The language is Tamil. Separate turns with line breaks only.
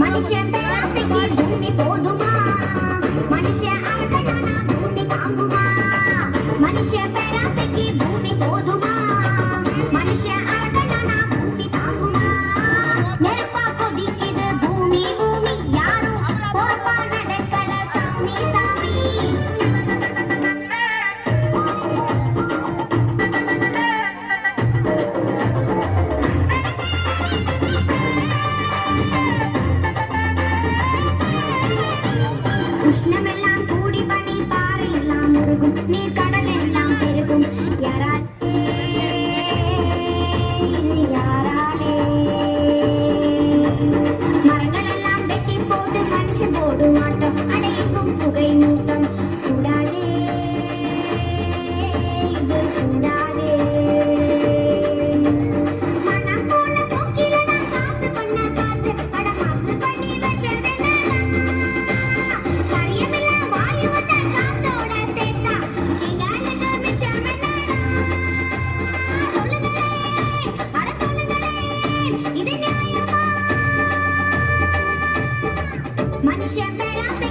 மனுஷன் பேராசைக்கு பூமி போதுமா? மனுஷன் அழகனானா பூமி தாங்குமா? மனுஷன் பேராசைக்கு பூமி போதுமா? மனுஷன் அழகனானா பூமி தாங்குமா? நெருப்பா கொதிக்குது பூமி பூமி, யாரும் பொறுப்பா நடக்கல சாமி சாமி. உஷ்ணமெல்லாம் கூடி பனி பாறை எல்லாம் உருகும், நீர் கடல் எல்லாம் பெருகும். யாராலே யாராலே மரங்கள் எல்லாம் வெட்டி போட்டு மனுஷன் போடும் ஆட்டம், அடையும் புகை மூட்டம். கூடாதே இது கூடாதே. மனம் போன போக்கில நான் காசு பண்ண காசு, அட மாசு பண்ணி வச்சதென்ன? கரியமெல்லாம் வாயு வந்த காத்தோட சேர்த்தா எங்களுக்கு மிச்சம் என்னடா? சொல்லுங்களேன், அட சொல்லுங்களேன், இது நியாயமா? மனுஷன் பேராசை